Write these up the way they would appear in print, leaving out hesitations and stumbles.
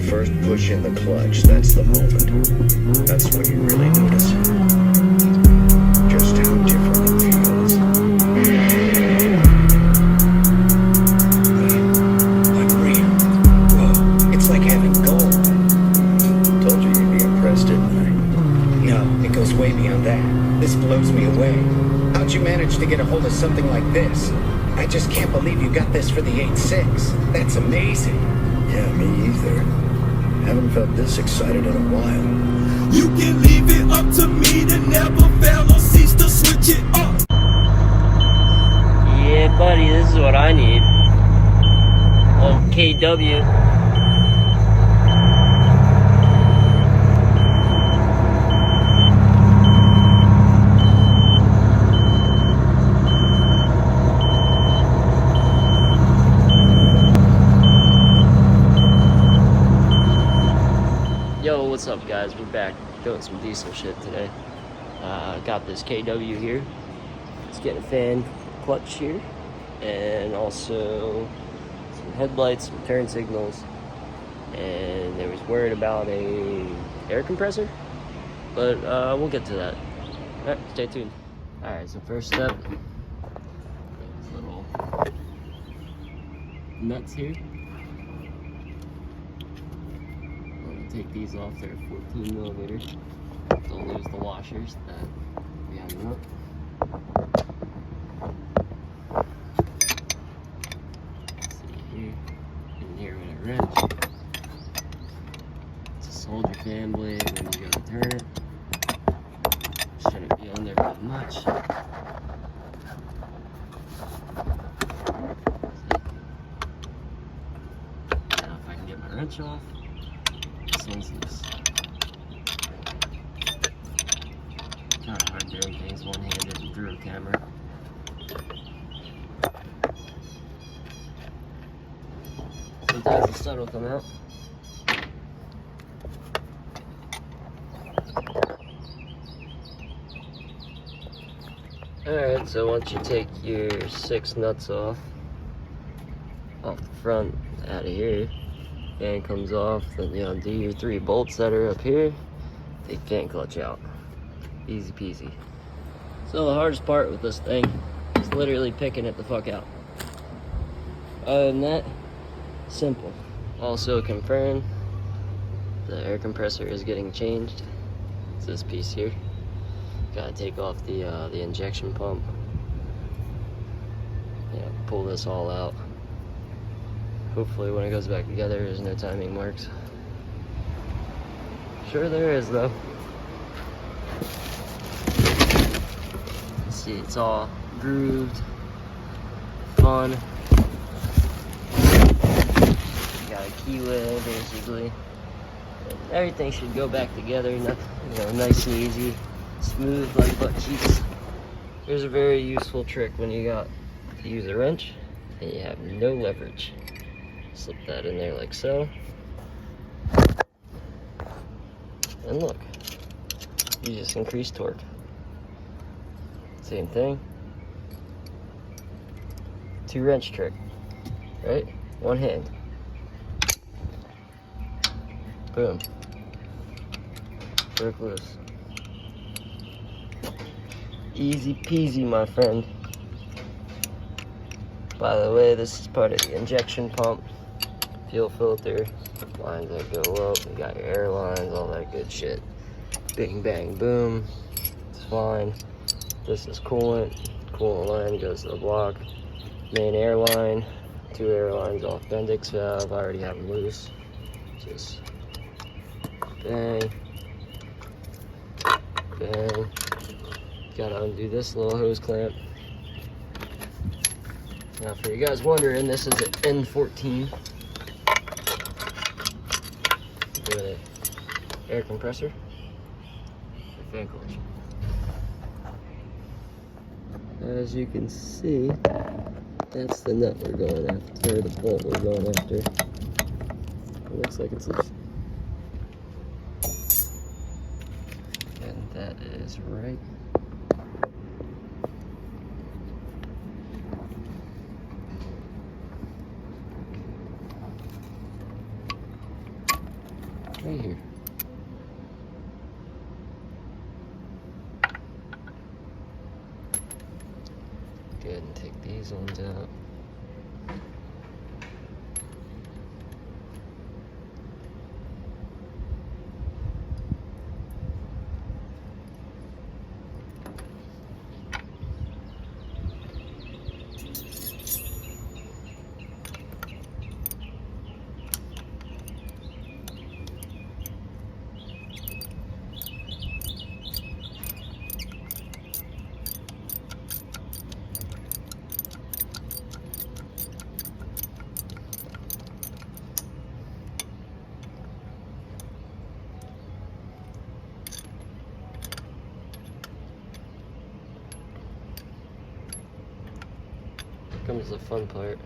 first push in the clutch, that's the moment. That's when you really notice just how different it feels. Unreal. Whoa, it's like having gold. Told you you'd be impressed, didn't I? No, it goes way beyond that. This blows me away. How'd you manage to get a hold of something like this? I just can't believe you got this for the 8.6. That's amazing. Yeah, me either. Haven't felt this excited in a while. You can leave it up to me to never fail or cease to switch it up. Yeah, buddy, this is what I need. Oh, KW. Yo, what's up, guys? We're back doing some diesel shit today. Got this KW here. It's getting a fan clutch here, and also some headlights, some turn signals, and I was worried about a air compressor, but we'll get to that. Alright, stay tuned. Alright, so first step, these little nuts here. Take these off. They're 14 millimeters. Don't lose the washers that we have them up. See here, in here with a wrench. Just hold your fan blade when you go to turn it. Shouldn't be on there very much. See? Now if I can get my wrench off. This kind of hard doing things one-handed and through a camera. Sometimes the sun will come out. Alright, so once you take your 6 nuts off the front out of here, fan comes off, then you undo your 3 bolts that are up here, they fan clutch out. Easy peasy. So the hardest part with this thing is literally picking it the fuck out. Other than that, simple. Also confirm the air compressor is getting changed. It's this piece here. Gotta take off the injection pump. Yeah, pull this all out. Hopefully when it goes back together, there's no timing marks. Sure there is, though. See, it's all grooved, fun. Got a keyway, basically. And everything should go back together, nice and easy, smooth like butt cheeks. Here's a very useful trick when you got to use a wrench and you have no leverage. Slip that in there like so. And look, you just increase torque. Same thing. 2 wrench trick, right? One hand. Boom. Work loose. Easy peasy, my friend. By the way, this is part of the injection pump. Fuel filter, lines that go up, you got your air lines, all that good shit. Bing, bang, boom, it's fine. This is coolant. Coolant line goes to the block. Main air line, 2 air lines off Bendix valve, I already have them loose. Just bang, bang. Gotta undo this little hose clamp. Now for you guys wondering, this is an N14. With an air compressor, a fan clutch. As you can see, that's the nut we're going after, or the bolt we're going after. It looks like it's loose. And that is right. right here. Go ahead and take these ones out. Comes the fun part.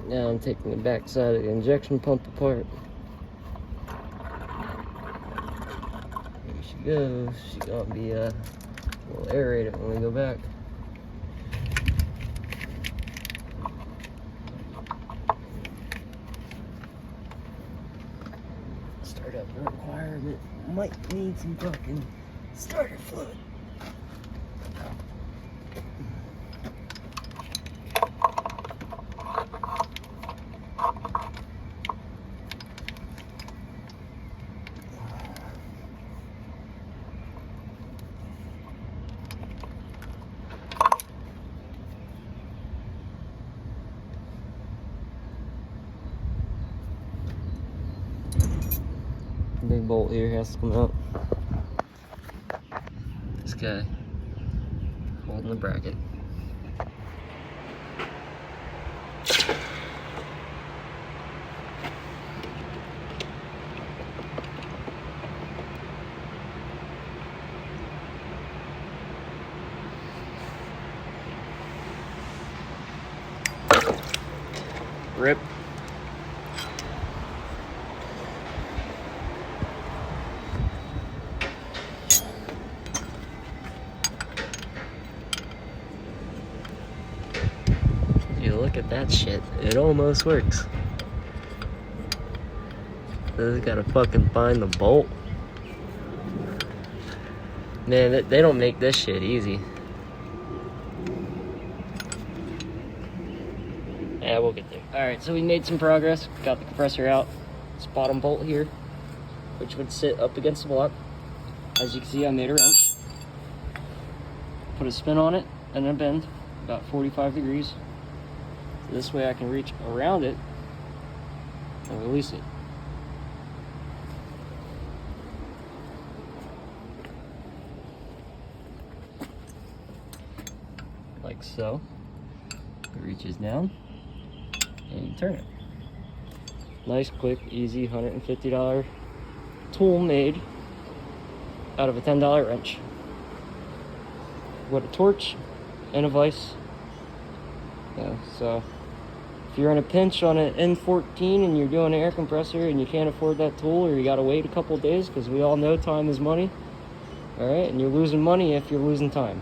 Now I'm taking the back side of the injection pump apart. Here she goes. She's gonna be a little aerated when we go back. Startup requirement might need some fucking starter fluid. Big bolt here has to come out. This guy holding the bracket. Rip. Look at that shit. It almost works. They gotta fucking find the bolt. Man, they don't make this shit easy. Yeah, we'll get there. Alright, so we made some progress. Got the compressor out. This bottom bolt here, which would sit up against the block. As you can see, I made a wrench. Put a spin on it and a bend, about 45 degrees. This way I can reach around it and release it. Like so. It reaches down and you turn it. Nice, quick, easy, $150 tool made out of a $10 wrench. With a torch and a vise. Yeah, so if you're in a pinch on an N14 and you're doing an air compressor and you can't afford that tool, or you gotta wait a couple days, because we all know time is money, all right, and you're losing money if you're losing time.